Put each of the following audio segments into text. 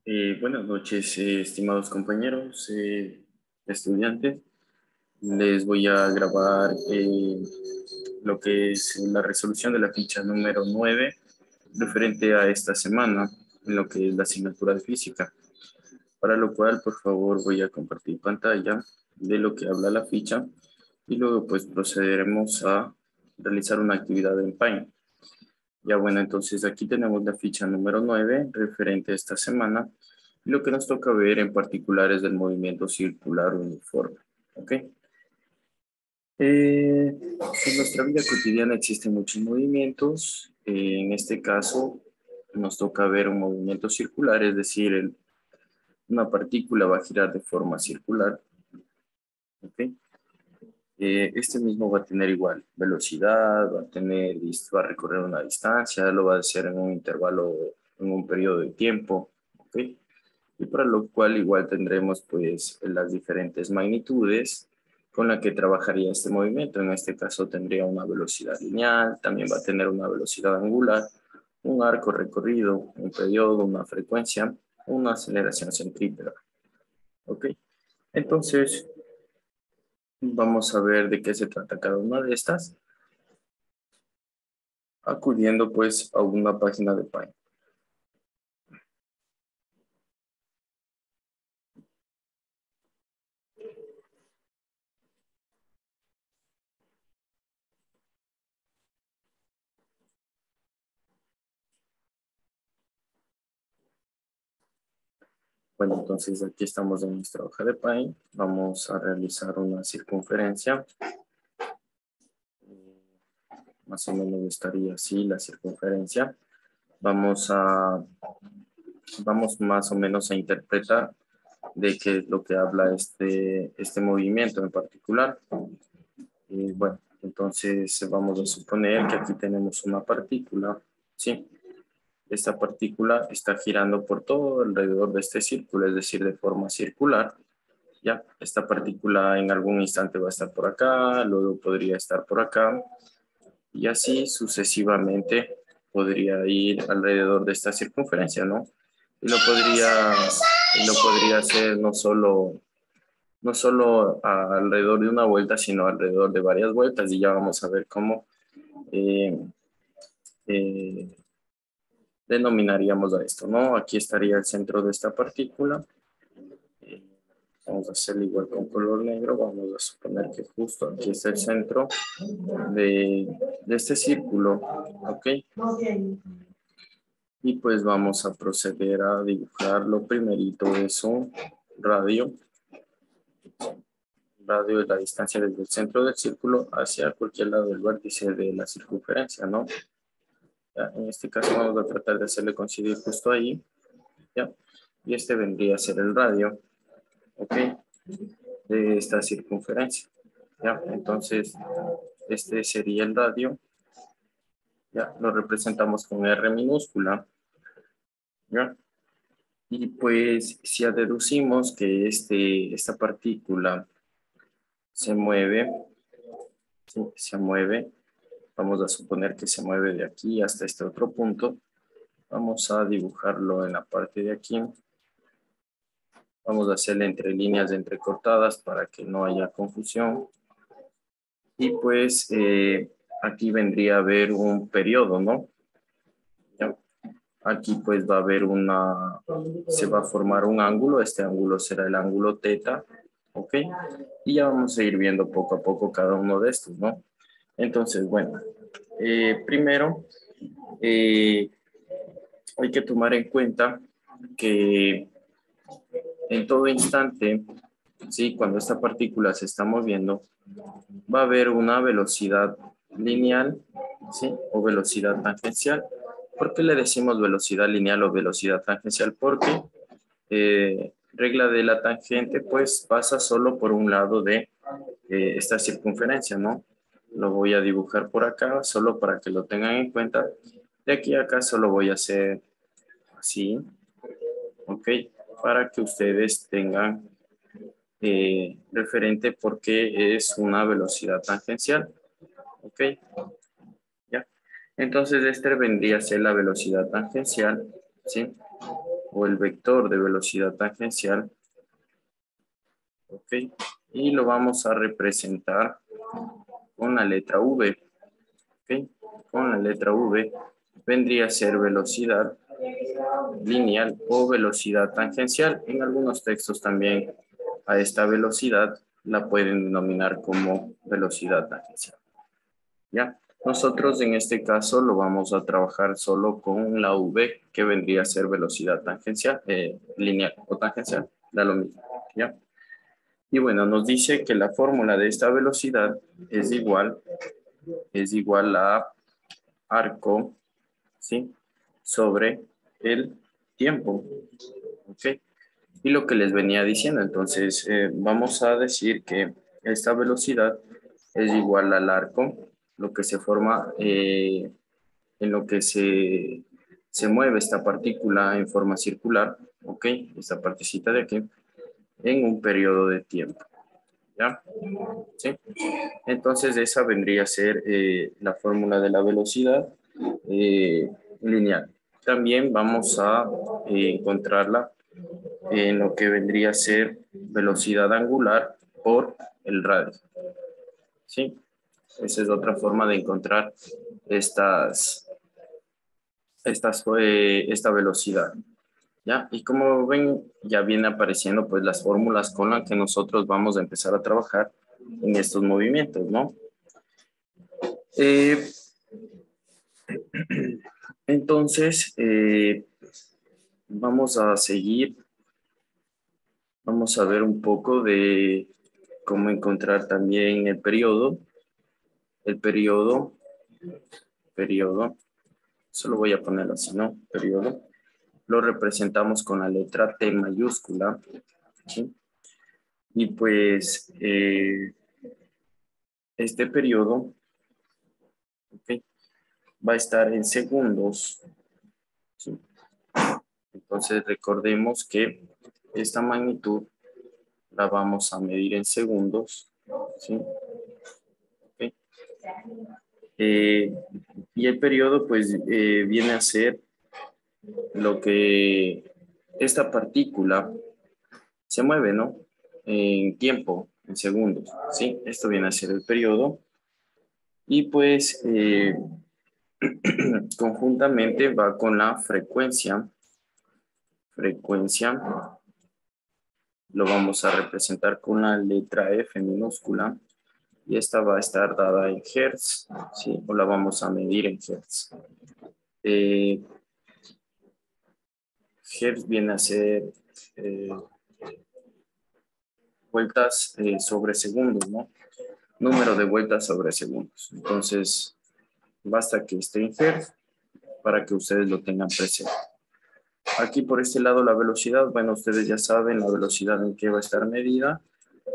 Buenas noches, estimados compañeros, estudiantes. Les voy a grabar lo que es la resolución de la ficha número 9 referente a esta semana en lo que es la asignatura de física. Para lo cual, por favor, voy a compartir pantalla de lo que habla la ficha y luego pues procederemos a realizar una actividad en Paint. Ya bueno, entonces aquí tenemos la ficha número 9 referente a esta semana. Lo que nos toca ver en particular es del movimiento circular uniforme. ¿Ok? En nuestra vida cotidiana existen muchos movimientos. En este caso nos toca ver un movimiento circular, es decir, una partícula va a girar de forma circular. ¿Ok? Este mismo va a tener igual velocidad, va a recorrer una distancia, lo va a hacer en un intervalo, en un periodo de tiempo, ¿ok? Y para lo cual igual tendremos pues las diferentes magnitudes con la que trabajaría este movimiento. En este caso tendría una velocidad lineal, también va a tener una velocidad angular, un arco recorrido, un periodo, una frecuencia, una aceleración centrípeta, ¿ok? Entonces, vamos a ver de qué se trata cada una de estas, acudiendo pues a una página de Paint. Bueno, entonces aquí estamos en nuestra hoja de Paint. Vamos a realizar una circunferencia. Más o menos estaría así la circunferencia. Vamos más o menos a interpretar de qué es lo que habla este movimiento en particular. Bueno, entonces vamos a suponer que aquí tenemos una partícula, ¿sí? Esta partícula está girando por todo alrededor de este círculo, es decir, de forma circular. Ya, esta partícula en algún instante va a estar por acá, luego podría estar por acá, y así sucesivamente podría ir alrededor de esta circunferencia, ¿no? Y lo podría hacer no solo alrededor de una vuelta, sino alrededor de varias vueltas, y ya vamos a ver cómo eh, eh, denominaríamos a esto, ¿no? Aquí estaría el centro de esta partícula. Eh, Vamos a hacerlo igual con color negro. Vamos a suponer que justo aquí está el centro de este círculo, ¿ok? Y pues vamos a proceder a dibujar lo primerito de su radio. Radio es la distancia desde el centro del círculo hacia cualquier lado del vértice de la circunferencia, ¿no? Ya, en este caso vamos a tratar de hacerle coincidir justo ahí, ¿ya? Y este vendría a ser el radio, ¿ok? De esta circunferencia, ¿ya? Entonces, este sería el radio, ¿ya? Lo representamos con R minúscula, ¿ya? Y pues si deducimos que esta partícula se mueve, ¿sí? Se mueve, vamos a suponer que se mueve de aquí hasta este otro punto, vamos a dibujarlo en la parte de aquí, vamos a hacerle entre líneas entrecortadas para que no haya confusión, y pues aquí vendría a haber un periodo, ¿no? ¿Ya? Aquí pues va a haber se va a formar un ángulo, este ángulo será el ángulo teta, ¿ok? Y ya vamos a ir viendo poco a poco cada uno de estos, ¿no? Entonces, bueno, primero hay que tomar en cuenta que en todo instante, ¿sí? Cuando esta partícula se está moviendo, va a haber una velocidad lineal, ¿sí? O velocidad tangencial. ¿Por qué le decimos velocidad lineal o velocidad tangencial? Porque regla de la tangente, pues pasa solo por un lado de esta circunferencia, ¿no? Lo voy a dibujar por acá, solo para que lo tengan en cuenta. De aquí a acá solo voy a hacer así, ¿ok? Para que ustedes tengan referente porque es una velocidad tangencial, ¿ok? ¿Ya? Entonces, este vendría a ser la velocidad tangencial, ¿sí? o el vector de velocidad tangencial, ¿ok? Y lo vamos a representar con la letra V, ¿ok? Con la letra V vendría a ser velocidad lineal o velocidad tangencial. En algunos textos también a esta velocidad la pueden denominar como velocidad tangencial. ¿Ya? Nosotros en este caso lo vamos a trabajar solo con la V, que vendría a ser velocidad tangencial, lineal o tangencial, da lo mismo, ¿ya? Y bueno, nos dice que la fórmula de esta velocidad es igual a arco, ¿sí? Sobre el tiempo, ¿ok? Y lo que les venía diciendo, entonces vamos a decir que esta velocidad es igual al arco, lo que se forma en lo que se mueve esta partícula en forma circular, ¿ok? Esta partecita de aquí, en un periodo de tiempo, ¿ya? ¿Sí? Entonces esa vendría a ser la fórmula de la velocidad lineal. También vamos a encontrarla en lo que vendría a ser velocidad angular por el radio. ¿Sí? Esa es otra forma de encontrar esta velocidad. ¿Ya? Y como ven, ya viene apareciendo pues las fórmulas con las que nosotros vamos a empezar a trabajar en estos movimientos, ¿no? Eh, entonces, vamos a seguir, vamos a ver un poco de cómo encontrar también el periodo, periodo, solo voy a ponerlo así, ¿no? Periodo. Lo representamos con la letra T mayúscula, ¿sí? Y pues este periodo, ¿ok? Va a estar en segundos, ¿sí? Entonces recordemos que esta magnitud la vamos a medir en segundos, ¿sí? ¿Ok? Y el periodo pues viene a ser lo que esta partícula se mueve, ¿no? En tiempo, en segundos, ¿sí? Esto viene a ser el periodo. Y pues conjuntamente va con la frecuencia. Frecuencia lo vamos a representar con la letra F minúscula. Y esta va a estar dada en hertz, ¿sí? O la vamos a medir en hertz. Hertz viene a ser vueltas sobre segundos, ¿no? Número de vueltas sobre segundos. Entonces, basta que esté en hertz para que ustedes lo tengan presente. Aquí por este lado la velocidad, bueno, ustedes ya saben la velocidad en que va a estar medida,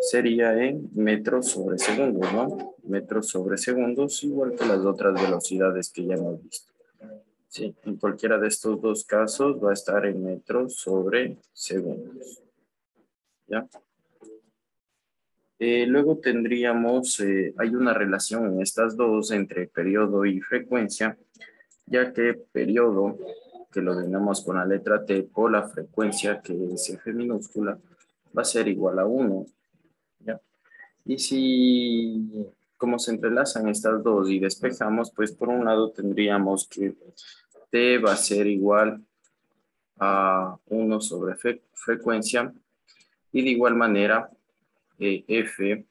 sería en metros sobre segundos, ¿no? Metros sobre segundos, igual que las otras velocidades que ya hemos visto. Sí, en cualquiera de estos dos casos va a estar en metros sobre segundos. ¿Ya? Luego tendríamos, hay una relación en estas dos entre periodo y frecuencia, ya que periodo, que lo denominamos con la letra T, por la frecuencia, que es F minúscula, va a ser igual a 1. ¿Ya? Y si, como se entrelazan estas dos y despejamos, pues por un lado tendríamos que T va a ser igual a 1 sobre frecuencia y de igual manera F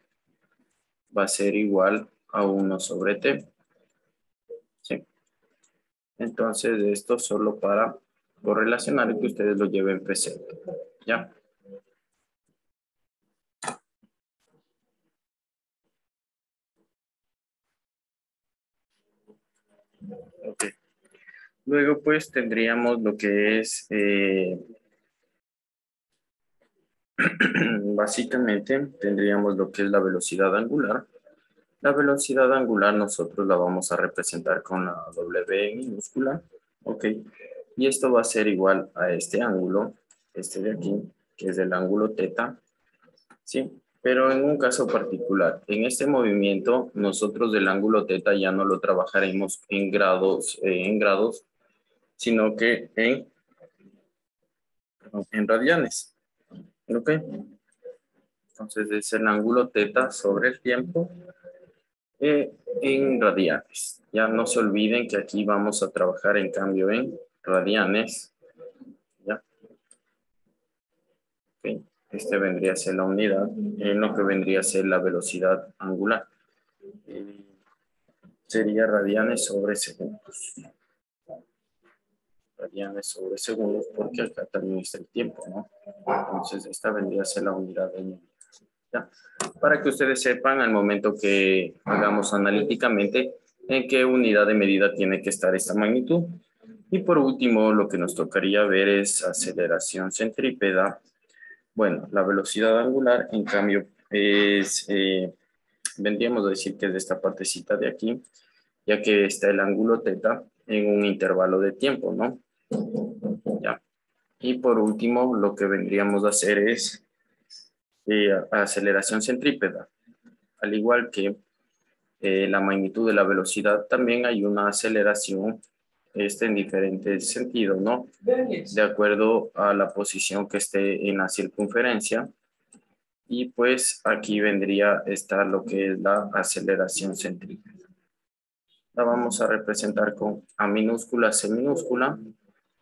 va a ser igual a 1 sobre T. ¿Sí? Entonces esto solo para correlacionar y que ustedes lo lleven presente. ¿Ya? Ok. Luego pues tendríamos lo que es básicamente tendríamos lo que es la velocidad angular. La velocidad angular nosotros la vamos a representar con la W minúscula, ¿ok? Y esto va a ser igual a este ángulo, este de aquí, que es el ángulo teta, ¿sí? Pero en un caso particular, en este movimiento nosotros del ángulo teta ya no lo trabajaremos en grados, sino que en radianes. ¿Ok? Entonces es el ángulo teta sobre el tiempo en radianes. Ya no se olviden que aquí vamos a trabajar en cambio en radianes. ¿Ya? Okay. Este vendría a ser la unidad en lo que vendría a ser la velocidad angular. Sería radianes sobre segundos. Radianes sobre segundos porque acá también está el tiempo, ¿no? Entonces esta vendría a ser la unidad de medida. ¿Ya? Para que ustedes sepan al momento que hagamos analíticamente en qué unidad de medida tiene que estar esta magnitud. Y por último, lo que nos tocaría ver es aceleración centrípeta. Bueno, la velocidad angular, en cambio, es, vendríamos a decir que es de esta partecita de aquí, ya que está el ángulo teta en un intervalo de tiempo, ¿no? Ya. Y por último, lo que vendríamos a hacer es aceleración centrípeta. Al igual que la magnitud de la velocidad, también hay una aceleración en diferentes sentidos, ¿no? De acuerdo a la posición que esté en la circunferencia. Y pues aquí vendría a estar lo que es la aceleración centrípeta. La vamos a representar con A minúscula, C minúscula.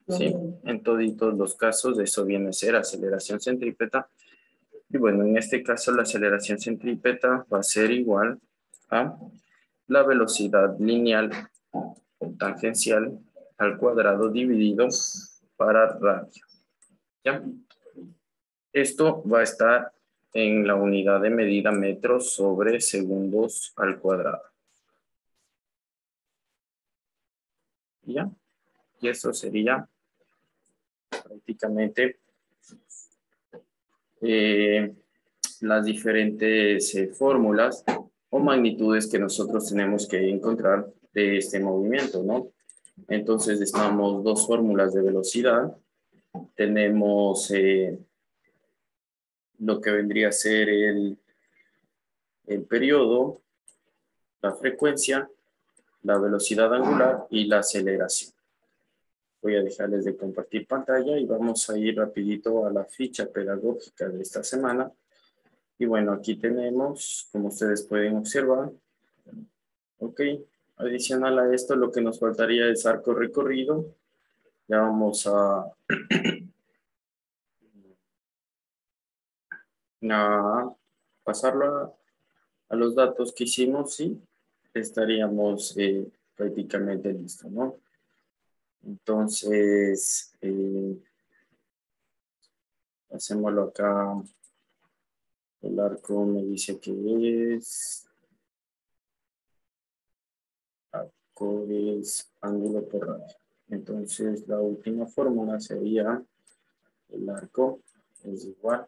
¿Sí? En toditos los casos eso viene a ser aceleración centrípeta. Y bueno, en este caso la aceleración centrípeta va a ser igual a la velocidad lineal o tangencial al cuadrado dividido para radio. ¿Ya? Esto va a estar en la unidad de medida metros sobre segundos al cuadrado. ¿Ya? Y eso sería prácticamente las diferentes fórmulas o magnitudes que nosotros tenemos que encontrar de este movimiento, ¿no? Entonces, estamos dos fórmulas de velocidad. Tenemos lo que vendría a ser el periodo, la frecuencia, la velocidad angular y la aceleración. Voy a dejarles de compartir pantalla y vamos a ir rapidito a la ficha pedagógica de esta semana. Y bueno, aquí tenemos, como ustedes pueden observar, ok, adicional a esto lo que nos faltaría es arco recorrido. Ya vamos a pasarlo a los datos que hicimos y estaríamos prácticamente listos, ¿no? Entonces, hacémoslo acá. El arco me dice que es arco es ángulo por radio. Entonces, la última fórmula sería el arco es igual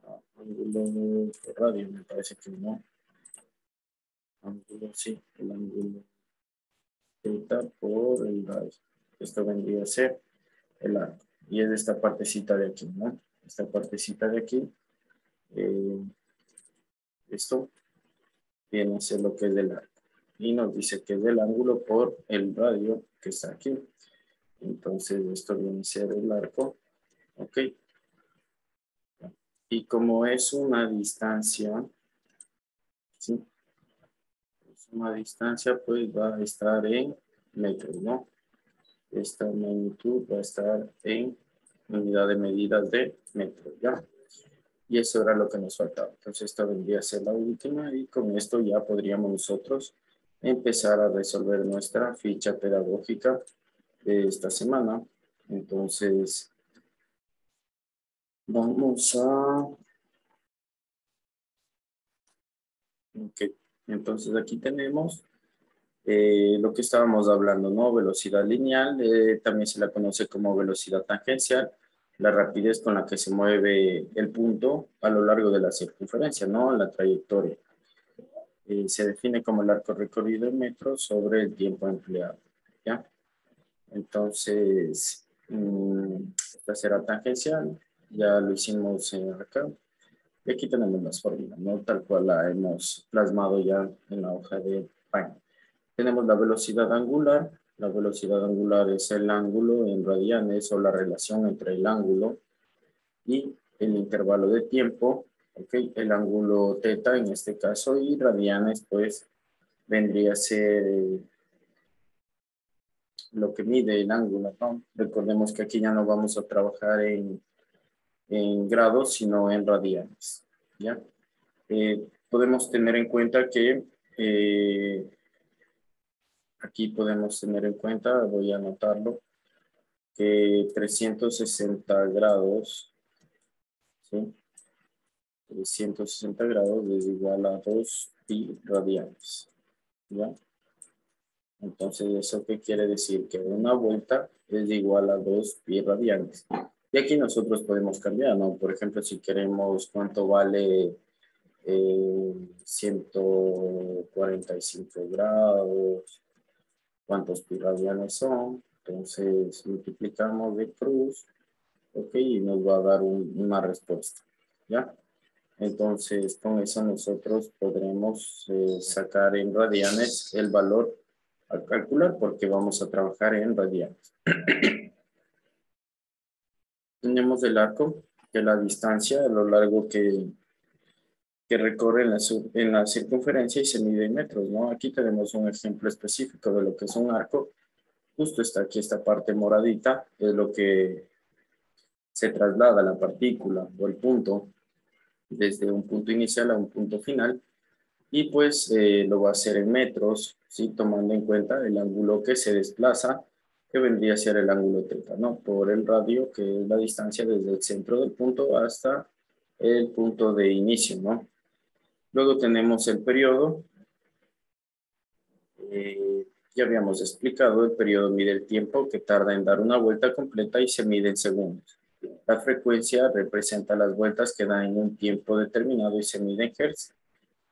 a ángulo por radio. Me parece que no. Ángulo, sí, el ángulo theta por el radio. Esto vendría a ser el arco. Y es esta partecita de aquí, ¿no? Esta partecita de aquí. Esto viene a ser lo que es del arco. Y nos dice que es del ángulo por el radio que está aquí. Entonces esto viene a ser el arco. Ok. Y como es una distancia, ¿sí? Es una distancia, pues va a estar en metros, ¿no? Esta magnitud va a estar en unidad de medidas de metros, ¿ya? Y eso era lo que nos faltaba. Entonces esta vendría a ser la última y con esto ya podríamos nosotros empezar a resolver nuestra ficha pedagógica de esta semana. Entonces, vamos a... Ok, entonces aquí tenemos lo que estábamos hablando, ¿no? Velocidad lineal, también se la conoce como velocidad tangencial, la rapidez con la que se mueve el punto a lo largo de la circunferencia, ¿no? La trayectoria. Se define como el arco recorrido en metros sobre el tiempo empleado, ¿ya? Entonces, esta será tangencial, ya lo hicimos acá. Y aquí tenemos las fórmulas, ¿no? Tal cual la hemos plasmado ya en la hoja de Paint. Tenemos la velocidad angular, La velocidad angular es el ángulo en radianes o la relación entre el ángulo y el intervalo de tiempo, ¿ok? El ángulo teta en este caso y radianes pues vendría a ser lo que mide el ángulo, ¿no? Recordemos que aquí ya no vamos a trabajar en grados, sino en radianes, ¿ya? Podemos tener en cuenta que aquí podemos tener en cuenta, voy a anotarlo, que 360 grados, ¿sí? 360 grados es igual a 2 pi radianes, ¿ya? Entonces, ¿eso qué quiere decir? Que una vuelta es igual a 2 pi radianes. Y aquí nosotros podemos cambiar, ¿no? Por ejemplo, si queremos cuánto vale 145 grados, cuántos pi radianes son. Entonces, multiplicamos de cruz, ok, y nos va a dar una respuesta, ¿ya? Entonces, con eso nosotros podremos sacar en radianes el valor a calcular porque vamos a trabajar en radianes. Tenemos el arco, que es la distancia a lo largo que recorre en la circunferencia y se mide en metros, ¿no? Aquí tenemos un ejemplo específico de lo que es un arco. Justo está aquí esta parte moradita, es lo que se traslada la partícula o el punto desde un punto inicial a un punto final. Y pues lo va a hacer en metros, ¿sí? Tomando en cuenta el ángulo que se desplaza, que vendría a ser el ángulo teta, ¿no? Por el radio, que es la distancia desde el centro del punto hasta el punto de inicio, ¿no? Luego tenemos el periodo. Ya habíamos explicado, el periodo mide el tiempo que tarda en dar una vuelta completa y se mide en segundos. La frecuencia representa las vueltas que dan en un tiempo determinado y se mide en hertz.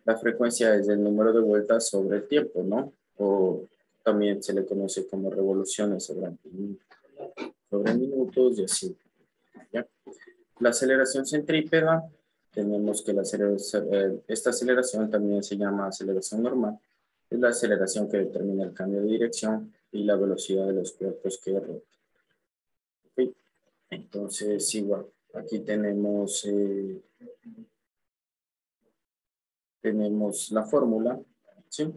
La frecuencia es el número de vueltas sobre el tiempo, ¿no? O también se le conoce como revoluciones sobre minutos y así, ¿ya? La aceleración centrípeta, tenemos que esta aceleración también se llama aceleración normal. Es la aceleración que determina el cambio de dirección y la velocidad de los cuerpos que rotan. ¿Okay? Entonces, igual, aquí tenemos la fórmula, ¿sí?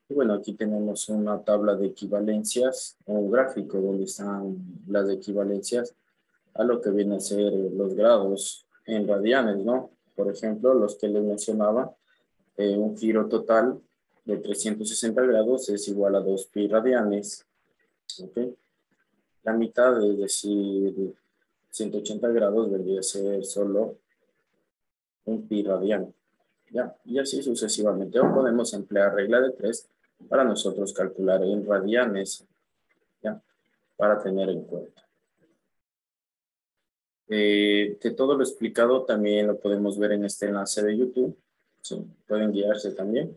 Y bueno, aquí tenemos una tabla de equivalencias, o un gráfico donde están las equivalencias a lo que vienen a ser los grados en radianes, ¿no? Por ejemplo, los que les mencionaba, un giro total de 360 grados es igual a 2 pi radianes, ¿ok? La mitad, es decir, 180 grados, vendría a ser solo un pi radiano, ¿ya? Y así sucesivamente. O podemos emplear regla de 3 para nosotros calcular en radianes, ¿ya? Para tener en cuenta. De todo lo explicado también lo podemos ver en este enlace de YouTube. Sí, pueden guiarse también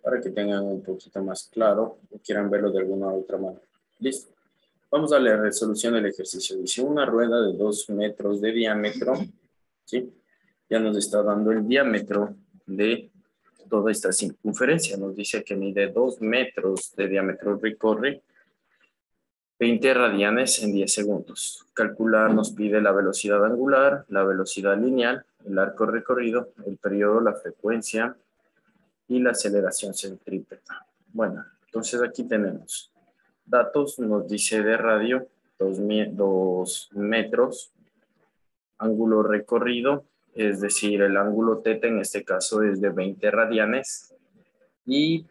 para que tengan un poquito más claro o quieran verlo de alguna otra manera. Listo. Vamos a la resolución del ejercicio. Dice una rueda de 2 metros de diámetro, ¿sí? Ya nos está dando el diámetro de toda esta circunferencia. Nos dice que mide 2 metros de diámetro, recorre 20 radianes en 10 segundos. Calcular nos pide la velocidad angular, la velocidad lineal, el arco recorrido, el periodo, la frecuencia y la aceleración centrípeta. Bueno, entonces aquí tenemos datos, nos dice de radio 2 metros, ángulo recorrido, es decir, el ángulo teta en este caso es de 20 radianes y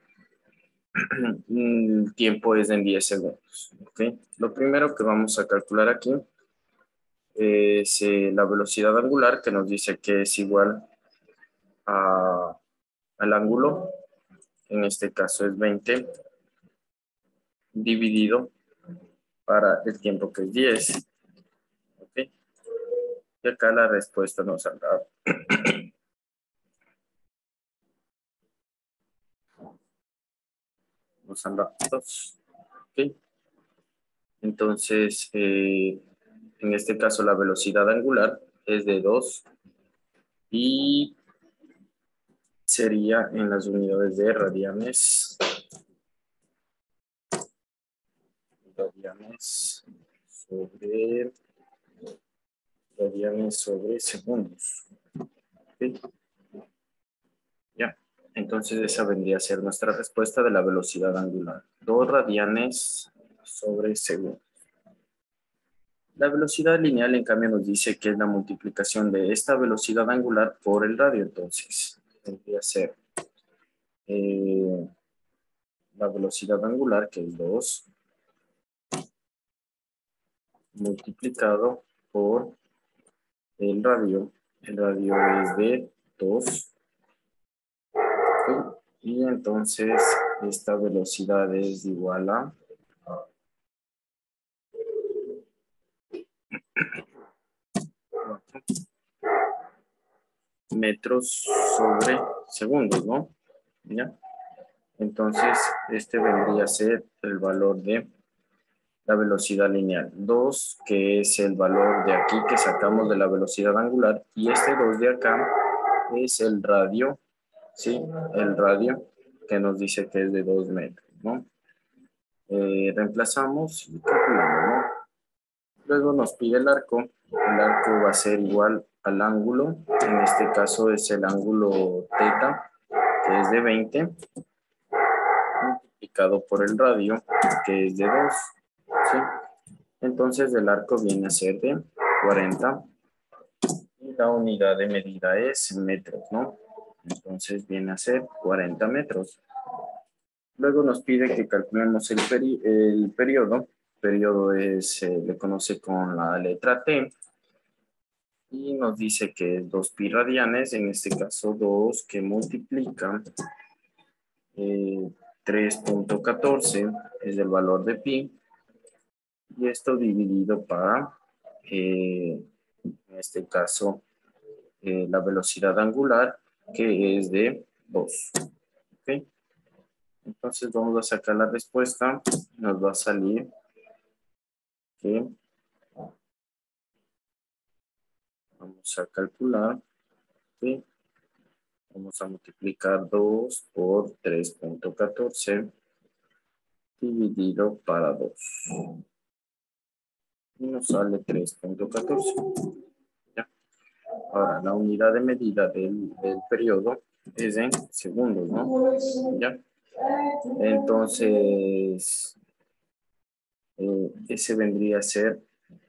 el tiempo es en 10 segundos. ¿Okay? Lo primero que vamos a calcular aquí es la velocidad angular, que nos dice que es igual al ángulo, en este caso es 20, dividido para el tiempo que es 10. ¿Okay? Y acá la respuesta nos saldrá. Nos saldrá 2. ¿Okay? Entonces, en este caso la velocidad angular es de 2 y sería en las unidades de radianes radianes sobre segundos. ¿Sí? Ya, entonces esa vendría a ser nuestra respuesta de la velocidad angular. 2 radianes sobre segundo. La velocidad lineal, en cambio, nos dice que es la multiplicación de esta velocidad angular por el radio. Entonces, vendría a ser la velocidad angular, que es 2, multiplicado por el radio. El radio es de 2. Y entonces, esta velocidad es igual a metros sobre segundos, ¿no? ¿Ya? Entonces, este vendría a ser el valor de la velocidad lineal. 2, que es el valor de aquí que sacamos de la velocidad angular. Y este 2 de acá es el radio, ¿sí? El radio que nos dice que es de 2 metros, ¿no? Reemplazamos y calculamos, ¿no? Luego nos pide el arco. El arco va a ser igual al ángulo. En este caso es el ángulo θ, que es de 20, multiplicado por el radio, que es de 2. ¿Sí? Entonces el arco viene a ser de 40. Y la unidad de medida es metros, ¿no? Entonces viene a ser 40 metros. Luego nos pide que calculemos el periodo. Periodo le conoce con la letra T. Y nos dice que es 2 pi radianes, en este caso 2 que multiplica 3.14 es el valor de pi. Y esto dividido para, en este caso, la velocidad angular, que es de 2. ¿Okay? Entonces vamos a sacar la respuesta. Nos va a salir que vamos a calcular que vamos a multiplicar 2 por 3.14 dividido para 2. Y nos sale 3.14. Ahora, la unidad de medida del periodo es en segundos, ¿no? ¿Ya? Entonces, ese vendría a ser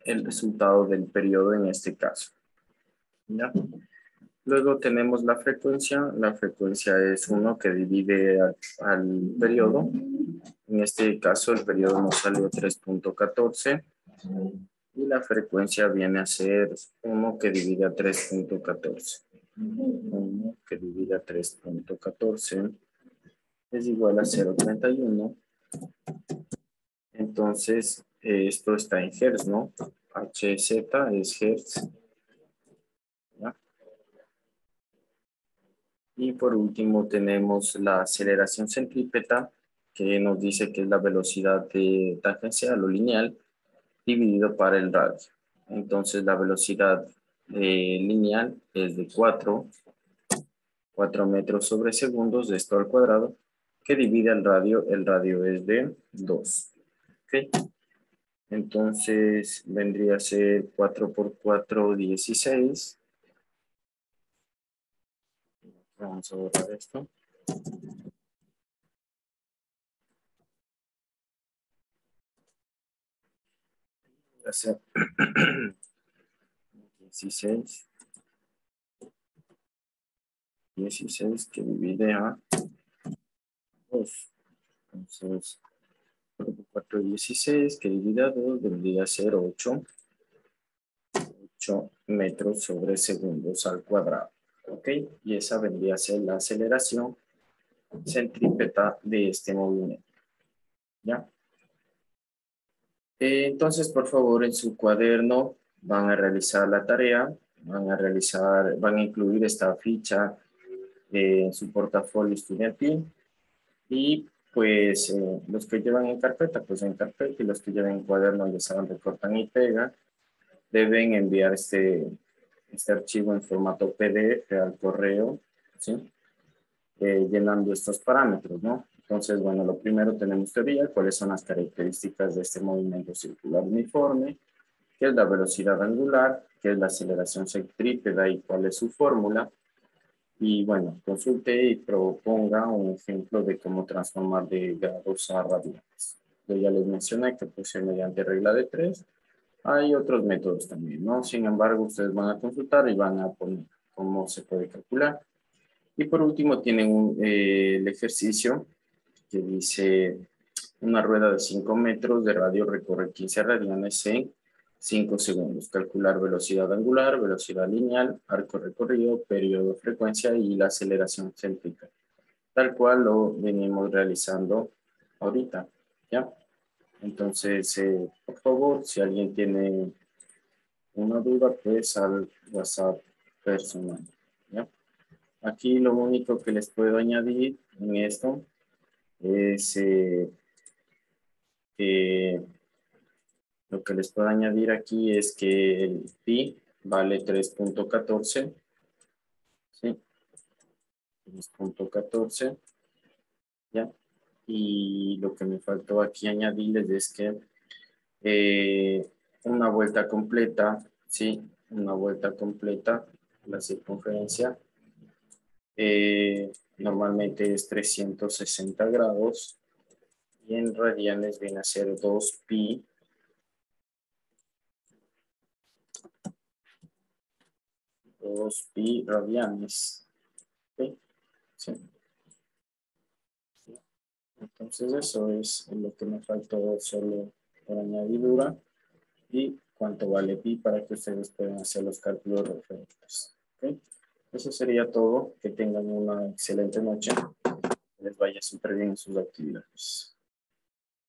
el resultado del periodo en este caso. ¿Ya? Luego tenemos la frecuencia. La frecuencia es 1 que divide al periodo. En este caso, el periodo nos salió 3.14. Y la frecuencia viene a ser 1 que divide a 3.14. 1 que divide a 3.14 es igual a 0.31. Entonces, esto está en hertz, ¿no? Hz es hertz. ¿Ya? Y por último tenemos la aceleración centrípeta, que nos dice que es la velocidad tangencial o lineal dividido para el radio. Entonces la velocidad lineal es de 4 metros sobre segundos, de esto al cuadrado, que divide al radio. El radio es de 2. ¿Okay? Entonces vendría a ser 4 por 4, 16. Vamos a borrar esto. Va a ser 16 que divide a 2. Entonces, 4 por 4, 16 que divide a 2 vendría a ser 8 metros sobre segundos al cuadrado. ¿Ok? Y esa vendría a ser la aceleración centrípeta de este movimiento. ¿Ya? Entonces, por favor, en su cuaderno van a realizar la tarea, van a incluir esta ficha en su portafolio estudiantil y pues los que llevan en carpeta, pues en carpeta, y los que llevan en cuaderno ya saben, recortan y pegan, deben enviar este archivo en formato PDF al correo, ¿sí? Llenando estos parámetros, ¿no? Entonces, bueno, lo primero tenemos teoría, cuáles son las características de este movimiento circular uniforme, qué es la velocidad angular, qué es la aceleración centrípeta y cuál es su fórmula. Y bueno, consulte y proponga un ejemplo de cómo transformar de grados a radianes. Yo ya les mencioné que puse mediante regla de 3. Hay otros métodos también, ¿no? Sin embargo, ustedes van a consultar y van a poner cómo se puede calcular. Y por último tienen el ejercicio que dice una rueda de 5 metros de radio recorre 15 radianes en 5 segundos. Calcular velocidad angular, velocidad lineal, arco recorrido, periodo de frecuencia y la aceleración céntrica. Tal cual lo venimos realizando ahorita, ¿ya? Entonces, por favor, si alguien tiene una duda, pues al WhatsApp personal, ¿ya? Aquí lo único que les puedo añadir en esto es lo que les puedo añadir aquí es que el pi vale 3.14, ¿sí? 3.14, ¿ya? Y lo que me faltó aquí añadirles es que una vuelta completa, ¿sí? Una vuelta completa, la circunferencia, normalmente es 360 grados y en radianes viene a ser 2pi. 2pi radianes. ¿Sí? Sí. Entonces eso es lo que me faltó solo por añadidura y cuánto vale pi para que ustedes puedan hacer los cálculos referentes. ¿Okay? Eso sería todo. Que tengan una excelente noche. Que les vaya súper bien en sus actividades.